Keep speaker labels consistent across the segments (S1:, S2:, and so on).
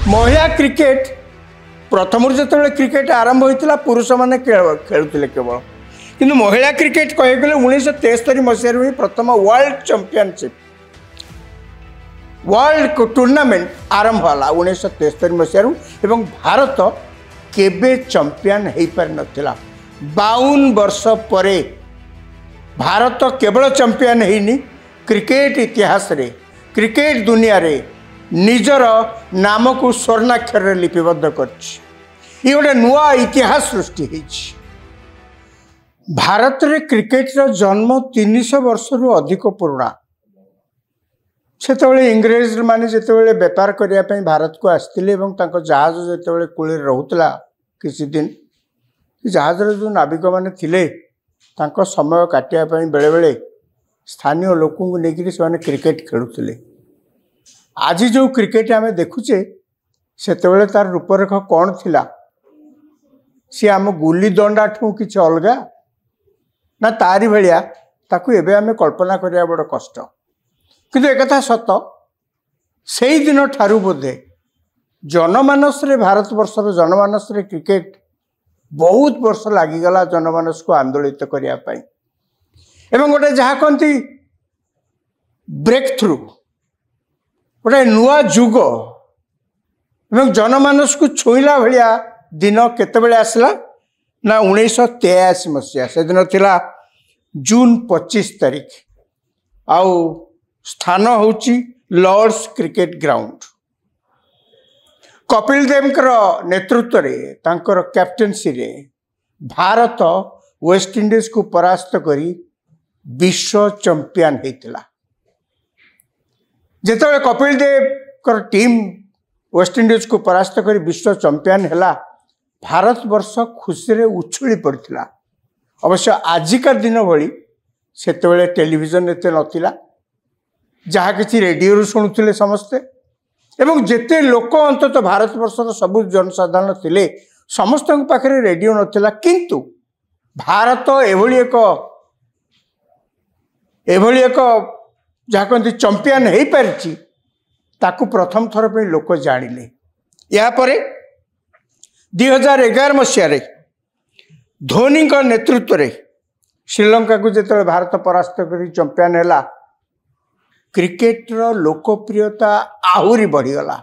S1: महिला क्रिकेट प्रथम जो क्रिकेट आरंभ होता पुरुष मैंने खेलुले केवल किंतु महिला क्रिकेट कह गले 1973 मसीह ही प्रथम वर्ल्ड चैंपियनशिप वर्ल्ड टूर्नामेंट आरंभ होला 1973 मसीह एवं भारत केबे चैंपियन हो पार नथिला 52 वर्ष परे भारत केवल चैंपियन होनी क्रिकेट इतिहास रे क्रिकेट दुनिया रे निजर नाम को स्वर्णाक्षर लिपिबद्ध कर गोटे नुआ इतिहास सृष्टि होइछि। भारत रे क्रिकेट रो जन्म 300 वर्ष रु अधिक पुराना से इंग्रेज माने जेतेबेले व्यापार करिया पई भारत को आस्तिले एवं तांको जहाज जेतेबेले कूले रहउतला किछि दिन जहाज रे जो नाविक माने थिले तांको समय काटिया पई बेले बेले स्थानीय लोकों को लेकिन से क्रिकेट खेलुले। आज जो क्रिकेट आम देखुचे सेतेबेले तार रूपरेख कौन थिला सी आम गुली दंडा ठू कि अलगा ना तारी भाया ताकू एबे आमे कल्पना करिया बड़ कष्ट किंतु एकथा सत से दिन ठारू बोधे जनमानस रे भारत वर्षर जनमानस रे क्रिकेट बहुत वर्ष लागिगला जनमानस को आंदोलित करिया पई एवं गोटे जहाँ कहती ब्रेक थ्रू गोटे नुआ जुग एवं जनमानस को छुईला भाया दिन केतेबेले आसला ना 1983 मसीहा से दिन थिला जून 25 तारीख आउ स्थान होची Lord's cricket ground Kapil Dev नेतृत्व रे तांकर कैप्टेनसी रे भारत वेस्ट इंडीज को परास्त करी विश्व चैंपियन होता जिते Kapil Dev team West Indies को परास्त कर विश्व चैंपियन है भारत वर्ष खुशी रे उछुली पड़ता। अवश्य आजिका दिन भली सेतेबेले टेलीविजन एते नथिला जहाँ किसी रेडियो शुणुले समस्ते एवं जेते लोक अंतत भारत वर्षर सबु जनसाधारण थिले समस्त पाखे रेडियो नथिला किंतु भारत एभली एक जहाँ कहते चैंपियन हो पारिछि ताकू प्रथम थर पे लोक जानिले। यापर 2011 मसीह धोनी नेतृत्व रे श्रीलंका को जिते भारत परास्त कर चैंपियन है क्रिकेट रो लोकप्रियता आहुरी बढ़ीगला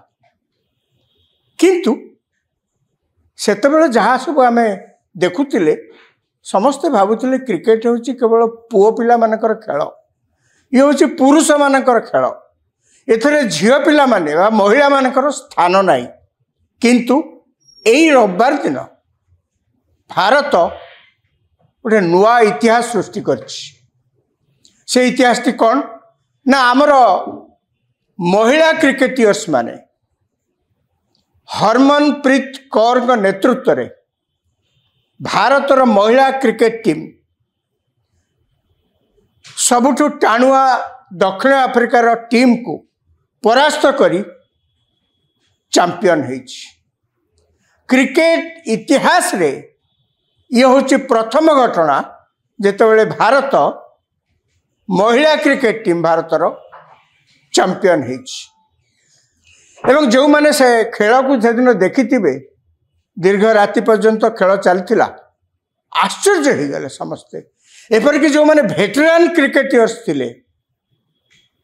S1: किंतु सेतेबेले जहाँ सब आम देखुले समस्ते भावुले क्रिकेट हूँ केवल पुओ पिला मानकर खेल ये हूँ पुरुष मानकर खेल एथरे झियो पिला माने बा महिला मानकर स्थान नहीं किंतु एई रविवार दिन भारत गोटे नुआ इतिहास सृष्टि करछि। से इतिहास टी कौन ना आमर महिला क्रिकेटियर्स माने हरमनप्रीत कौर नेतृत्व रे भारतर महिला क्रिकेट टीम सबुठु टाणुआ दक्षिण आफ्रिकार टीम को परास्त करी चैंपियन होइछि। क्रिकेट इतिहास रे ये होछि प्रथम घटना जेतेबेले भारत महिला क्रिकेट टीम भारतर चैंपियन होइछि एवं जो माने से खेल को सेदिन देखिथिबे दीर्घ राति पर्यंत खेल चलता आश्चर्य हो गले समस्ते एपरिक जो मैंने भेटेरान क्रिकेटर्स थिले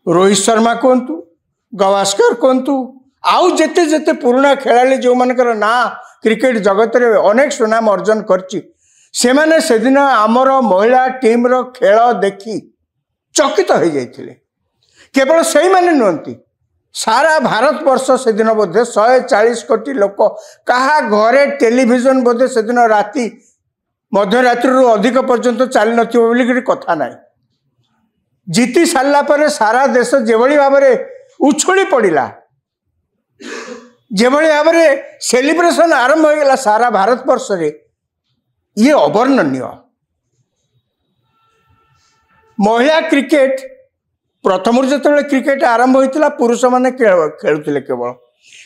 S1: रोहित शर्मा कहतु गावस्कर कहतु आउ जेते जेते पुराना खेलाड़ी जो मानकर ना क्रिकेट जगत रे अनेक सुनाम अर्जन करछि सेमाने सेदिन आमर महिला टीम रो खेल देखी चकित हो जाइथिले। केवल सही माने नुहंती सारा भारत वर्ष से दिन बोधे 140 कोटी लोक कहा घरे टेलीविजन बोधे से दिन राति मध्यरात्रि अधिक पर्यंत चली नथि कथा ना जीति सारा पर सारा देश जेभली भाव उछुली पड़ा जेभली भाव सेलिब्रेशन आरंभ हो गला सारा भारत वर्ष रे ये अवर्णनीय। महिला क्रिकेट प्रथम जो क्रिकेट आरंभ होता पुरुष मैंने खेलुले केवल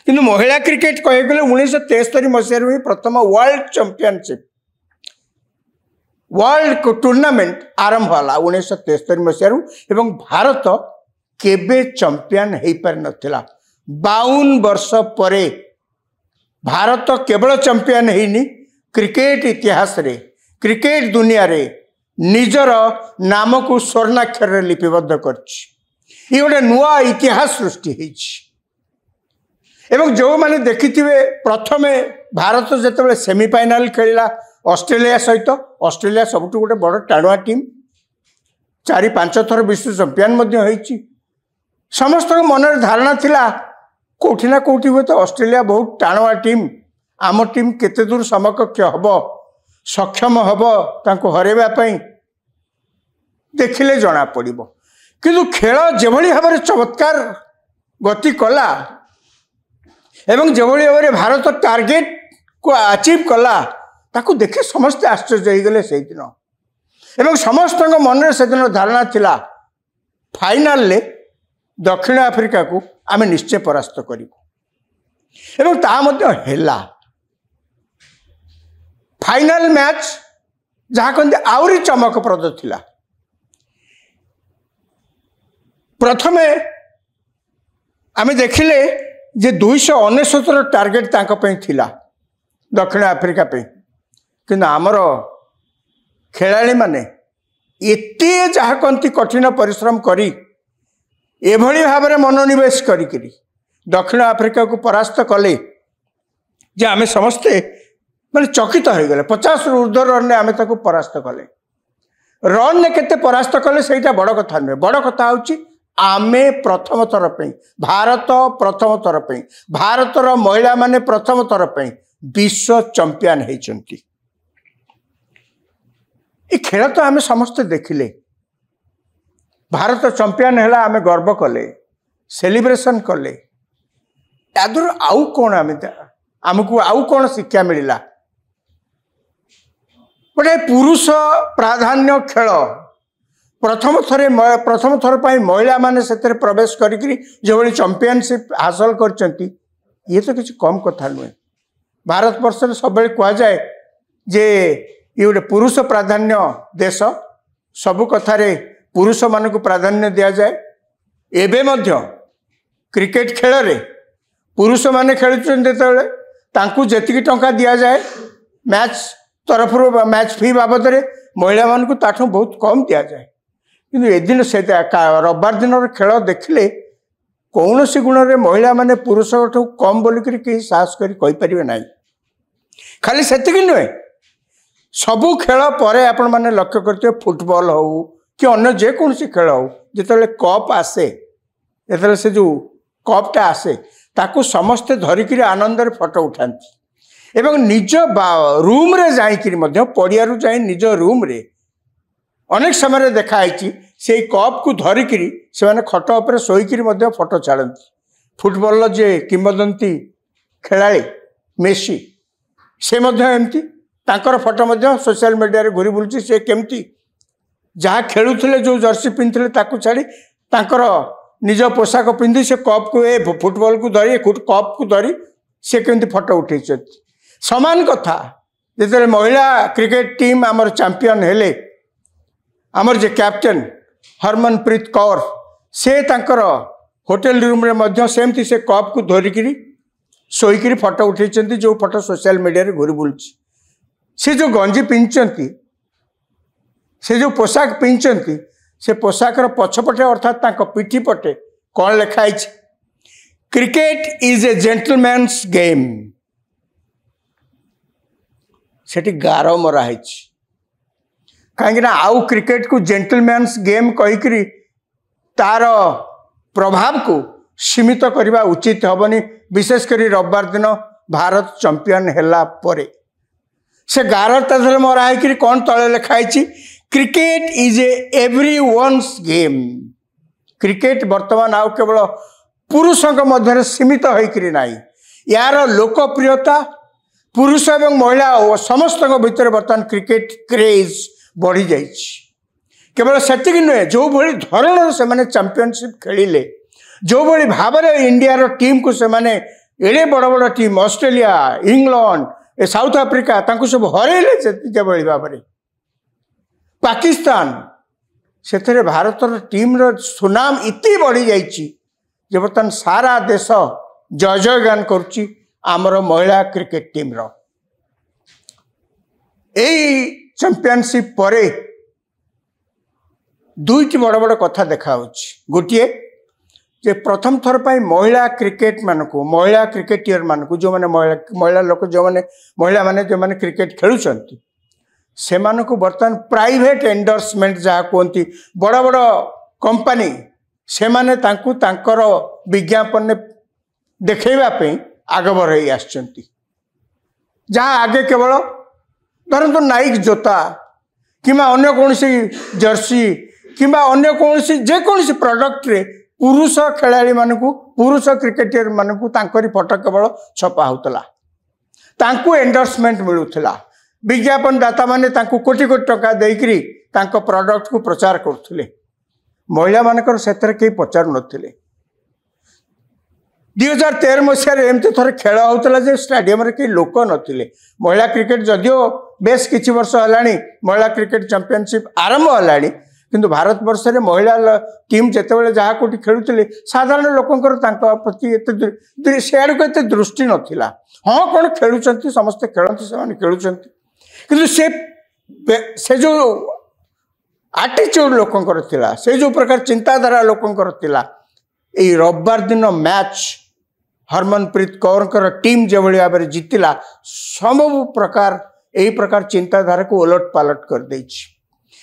S1: किंतु महिला क्रिकेट कह गले 1973 मसीह ही प्रथम वर्ल्ड चैंपियनशिप वर्ल्ड टूर्नामेंट आरंभ होला 1973 मसीह एवं भारत केबे चैंपियन हो पार नथिला 52 वर्ष परे भारत केवल चैंपियन होनी क्रिकेट इतिहास रे क्रिकेट दुनिया रे निजर नाम को स्वर्णाक्षर लिपिबद्ध कर गोटे नुआ इतिहास सृष्टि एवं जो मैंने देखि प्रथम भारत जिते सेमिफाइनाल खेला ऑस्ट्रेलिया सहित ऑस्ट्रेलिया सबुठ गोटे बड़ टाणुआ टीम 4-5 थर विश्व चैंपियन समस्त मन धारणा थिला कोठी ना कोठी हुए तो ऑस्ट्रेलिया बहुत टाणुआ टीम आम टीम केते दूर समकक्ष हम सक्षम हम तांको हरेबा देखिले जना पड़िबो किंतु खेल जेभली भाव में चमत्कार गति कला एवं जेभली भाव में भारत टार्गेट को अचीव कला ताकू देखि समस्ते आश्चर्य हो गले से दिन एवं समस्त मन से दिन धारणा थिला फाइनल ले दक्षिण आफ्रिका को आमे निश्चय परास्त करिबो एवं ता मध्य हेला फाइनल मैच जहाँ कहते आउरी चमकप्रद थिला प्रथमे आमे देखिले जे 269 टार्गेट तांको पे थिला दक्षिण आफ्रिका पे किंतु आमर खेलाड़ी माने एते जहाँ कहती कठिन परिश्रम करी एभली भाव में मनोनिवेश करी दक्षिण आफ्रिका को परास्त कले जे आमे समस्ते माने चकित हो गले 50 रु ऊर्ध्व रन आमे ताको परास्त कले रन ने केते परास्त कले सेटा बड़ कथा नुहे बड़ कथा होची आमे प्रथम थर पे भारत प्रथम थर पे भारतर महिला माने प्रथम थर पे विश्व चैंपियन होइचंती ए खेल तो आमे समस्त देखिले भारत चैंपियन है आमे गर्व कले सेलिब्रेशन कले यादर आउ कौन आमको आउ कौन शिक्षा मिलला गोटे पुरुष प्राधान्य खेल प्रथम थर पर महिला माने से प्रवेश करी जो चैंपियनशिप हासिल कर ये तो किसी कम कथा नुहे भारत वर्ष सब कह जाए जे ये गोटे पुरुष प्राधान्य देश सबु कथारे पुरुष मान को प्राधान्य दि जाए एबे मध्य क्रिकेट खेल रे पुरुष माने खेलुं जी टंका दि जाए मैच तरफ मैच फी बाबद महिला मान को ताठू बहुत कम दि जाए किंतु एदिन से रविवार दिन खेल देखिले कौन सी गुण रे महिला माने पुरुष कम बोलिक कहीं साहस करें ना खाली से नुहे सबू खेल पर आपण मैंने लक्ष्य करते फुटबॉल हो कि अन्य जेकोसी खेल हो जिते कप आसे जो से जो कपटा आसे ताकू समस्ते धरिकी आनंद फोटो उठाती एवं निज रूम रे जाइकिरी मध्य पड़िया जाए निज रूम रे अनेक समय देखाई से कप को धरिकी से खट उपर शोईकी फोटो छाड़ती फुटबॉल जे किंवदंती खेलाड़ी मेसी से एमती तांकर फोटो सोशल मीडिया रे घूरी बुलूची से केमती जहाँ खेलुले जो जर्सी पिंधुले ताकू छाड़ी तांकर निज पोशाक पिंधि से कप को ए फुटबॉल को धरी कप को धरी से केमती फोटो उठे समान कथा जिते महिला क्रिकेट टीम आमर चैंपियन हेले आमर जे कैप्टेन हरमनप्रीत कौर से तांकर होटल रूम रे मध्य सेमती से कप को धरिकी शोईकी फोटो उठे जो फोटो सोशल मीडिया रे घूरी बुलूची से जो गंजी पिंधि से जो पोशाक पिंधि से पोशाकर पछपटे अर्थात पिठी पटे कौन लिखाई cricket is a gentleman's game सेठी गार मराही कहीं आउ क्रिकेट को जेंटलमैन्स गेम कहीकि तार प्रभाव को सीमित करने उचित हेनी विशेषकर रविवार दिन भारत चैंपियन हैला परे से गार तले मराही कौन तले लिखाई cricket is a everyone's game cricket वर्तमान आउ केवल पुरुषों मध्य सीमित होकर ना यार लोकप्रियता पुरुष एवं महिला समस्त भितर बर्तमान क्रिकेट क्रेज बढ़ी जा केवल से नुहे जो भली धरण से चैंपियनशिप खेलिले जो भली भाव में इंडिया टीम को से एड़े बड़ बड़ team Australia England south Africa सब हरैले जो भाव में पाकिस्तान से भारत टीम सुनाम इति बढ़ी जाइए बर्तमान सारा देश जय जय गान करुच्ची आमर महिला क्रिकेट टीम रो एई चैंपियनशिप परे दुईटी बड़ बड़ कथा देखा गोटे जे प्रथम थर पर महिला क्रिकेट मानकू महिला क्रिकेटियर मानकू जो माने महिला लोक जो माने महिला माने जो माने क्रिकेट खेलुचंती से मानकू बर्तमान प्राइवेट एंडोर्समेंट जहाँ कहती बड़ बड़ कंपनी से माने तांकू तांकर विज्ञापन देखैबा पे आग बढ़ई आछंती जहाँ आगे केवल धरतु नाइक जोता किंबा अन्य कौन जर्सी किंबा अन्य कौन जेकोसी प्रडक्ट रे पुरुष खेलाड़ी मानकू पुरुष क्रिकेटियर मानकू तांकरी फोटो केवल छपा होतला तांकू एंडोर्समेंट मिलुथला विज्ञापन दाता माने तांकू कोटी कोटी टका देकरी तांको प्रोडक्ट को प्रचार करथुले महिला मानकर सेतर के पचार नथिले 2013 मसीह एमती थोड़े खेल होता जे स्टाडियम रे कई लोक नथिले महिला क्रिकेट जदियो बेस किछि वर्ष हलानी महिला क्रिकेट चैंपियनशिप आरंभ हलानी किंतु भारत वर्ष रे महिला टीम जेतेबेले जहाँ कोटी खेलुथिले साधारण लोकंकर तांका प्रति एते सेआड को एते दृष्टि नथिला हाँ कौन खेलुचंती समस्त खेलंती से माने खेलुचंती किंतु से जो एटीट्यूड लोकंकर थिला से जो प्रकार चिंताधारा लोकंकर थिला ए रविवार दिन मैच हरमनप्रीत कौर टीम जो भाव में जीतला सब प्रकार यही प्रकार चिंताधारा को ओलट पालट कर देछि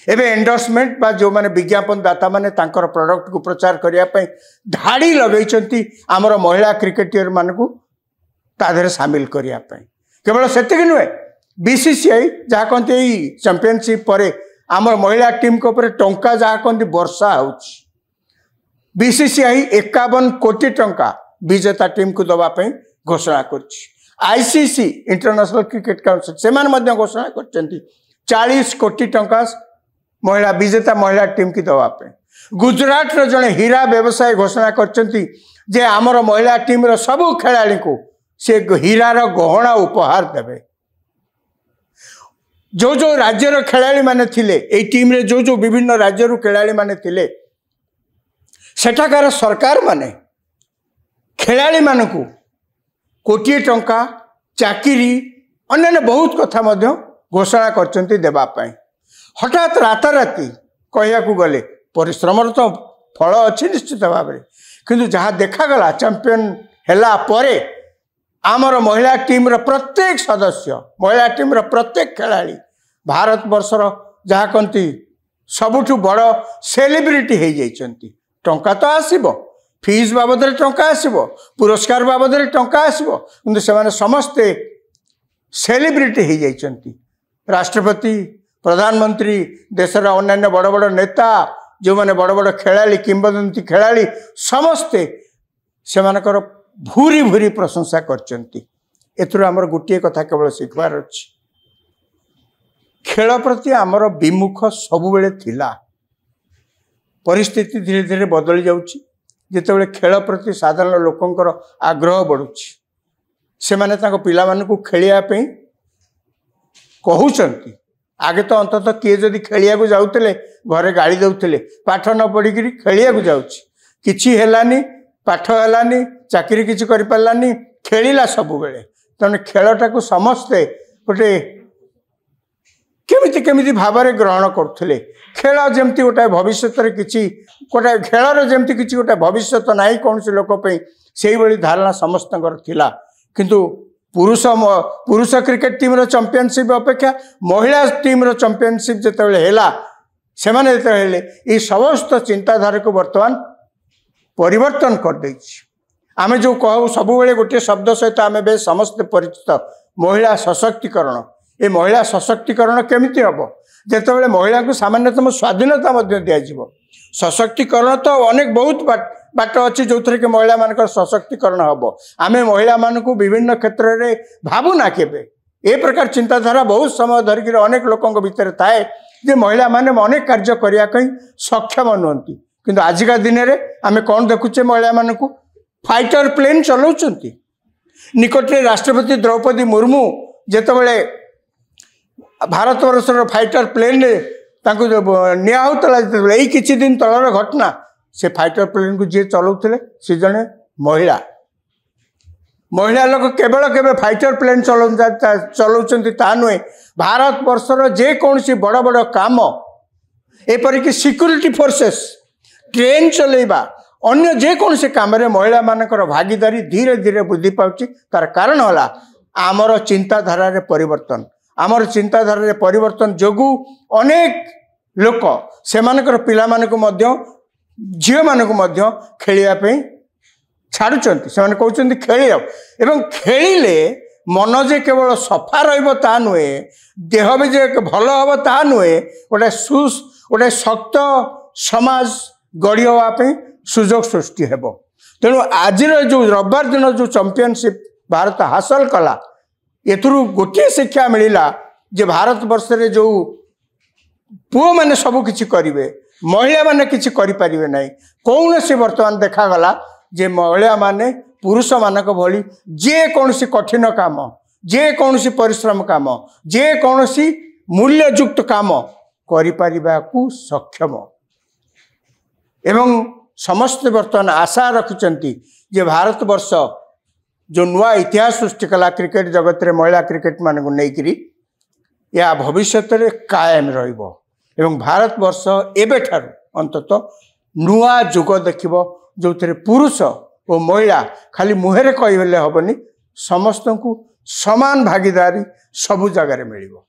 S1: एबे एंडोर्समेंट बा जो माने विज्ञापन दाता माने तांकर प्रोडक्ट को प्रचार करने धाड़ी लगेइचंती आमर महिला क्रिकेटियर मानकू ताधरे सामिल करने केवल सेतिक नुहे बीसीसीआई जहाँ कहते चैंपियनशिप पर आमर महिला टीम को ऊपर टंका जहाँ कहते वर्षा होछि बीसीसीआई 51 कोटी टंका विजेता टीम को दवाई घोषणा करछि आईसीसी इंटरनेशनल क्रिकेट काउंसिल से घोषणा कर 40 कोटी टंका महिला विजेता महिला टीम की दवाई गुजरात रो जने हीरा व्यवसाय घोषणा करछंती जे आमर महिला टीम रो सब खेलाड़ी को से हीरार गहना उपहार देवे जो राज्यर खेलाड़ी माने थिले ए टीम रे जो विभिन्न राज्यर खेलाड़ी माने थिले सेठाकार सरकार माने खेलाड़ी मानकू कोटी टंका चाकरी अन्य बहुत कथा मध्य घोषणा करचंती देबा पाई हठात राताराती कहया गले परिश्रम तो फल अच्छी निश्चित भाव में किंतु जहाँ देखागला चैंपियन हैला परे आमर महिला टीम रो प्रत्येक सदस्य महिला टीम रो प्रत्येक खेलाड़ी भारत वर्षर जहाँ कहती सबुठु बड़ सेलिब्रिटी हो जाइछंती टंका तो आसीबो फीस बाबद टंका आसीबो पुरस्कार बाबद टंका आसीबो किंतु से समस्ते सेलिब्रिटी हो जाइछंती राष्ट्रपति प्रधानमंत्री देशर अन्य बड़ बड़ नेता जो माने बड़ बड़ खेलाड़ी किंवदंती खेलाड़ी समस्ते से भूरी भूरी प्रशंसा करचंती एथुर आमर गोटे कथा केवल शिखबार अछि खेल प्रति आमर विमुख सबुबेले थिला परिस्थिति धीरे धीरे बदली जाउछि जेतेबेले खेल प्रति साधारण लोकंकर आग्रह बढ़ुछि से माने ताको पिला मानकू खेलिया पे कहउचंती आगे तो अंततः किए जदि खेलिया को जाउतले घरे गाड़ी दउतले पाठ न पढ़िकी खेलिया को जाउछि किछि हेलानी पाठ हेलानी चाकरी किछि करि पालानी खेलिला सब बेले तने खेलटा को समस्ते गोटे केमिति केमिति भाव में ग्रहण करथले खेल जमती गोटे भविष्य किछि गोटे खेलर जमती किछि गोटे भविष्य नाही कौन से लोक पे सेही भली धारणा समस्तଙ୍କର थिला किंतु पुरुष क्रिकेट टीम रो चैंपियनशिप अपेक्षा महिला टीम रो चैंपियनशिप जेतेबेले हैला सेमाने जेतेबेले ई समस्त चिंताधारा को वर्तमान परिवर्तन कर देछि आमे जो कहू सब बेले गोटे शब्द सहित आमे बे समस्त परिचित महिला सशक्तिकरण ये महिला सशक्तिकरण केमिति हबो जेतेबेले महिला को सामान्यतम स्वाधीनता मध्य दिया जिवो सशक्तिकरण तो अनेक बहुत बाट अच्छी जो थे कि महिला मान सशक्तिकरण हम आम महिला मान विभिन्न क्षेत्र में भावुना केबे ए प्रकार चिंताधारा बहुत समय धरिक अनेक लोकों भितर थाए जे महिला माने अनेक कार्य करने सक्षम नुहति किंतु आजिका दिन में आम कौन देखुचे महिला मानक फाइटर प्लेन चलाउछंती निकटरे राष्ट्रपति द्रौपदी मुर्मू जेतेबेले भारत वर्षर फाइटर प्लेन निया होता यही किछि दिन तलर घटना से फाइटर प्लेन को जी चलाउथिले से जने महिला महिला लोक केवल केवे फाइटर प्लेन चलाउछन्ति ता नुहे भारत वर्षर जेकोसी बड़ बड़ काम एपरिक सिक्यूरिटी फोर्सेस ट्रेन चलेबा अन्य जेकोसी काम रे महिला मानकर भागीदारी धीरे धीरे वृद्धि पाउछि। तार कारण होला आमर चिंताधारा रे परिवर्तन। आमर चिंताधारा रे परिवर्तन जोगु अनेक लोक सेमानकर पिला मानकु मध्य झियो मानकु मध्य खेलिया पे छाड़ुचंती। से माने कहउचंती खेली एवं खेलिले मन जे केवल सफा रहिबो ता नुहे देह भी जे भल हम ता नुहे गोटे शक्त समाज गढ़ी हाँपी सुजोग सृष्टि हेब। तेणु आज जो रविवार दिन जो चैंपियनशिप भारत हासिल कला एथुरु गोटे शिक्षा मिलला जे भारत वर्ष रे जो पुओ मैंने सब किछि करिवे महिला माने किछि करि परिवे नाही। कौन से वर्तमान देखा गला जे महिला माने पुरुष मानक भली जे कौनसी कठिन काम जे कौनसी परिश्रम काम जे कौनसी मूल्ययुक्त काम करि परिबा को सक्षम एवं समस्त वर्तमान आशा रखिचंती जे भारत वर्ष जो नुआ इतिहास सृष्टि कला क्रिकेट जगत रे महिला क्रिकेट मान को लेकरी या भविष्य रे कायम रहिबो एवं भारत वर्ष एबेठारु अंततः नुआ जुग देखिबो जो पुरुष और महिला खाली मुहेरे कहले हेबनी समस्त को समान भागीदारी सबु जगह मिलिबो।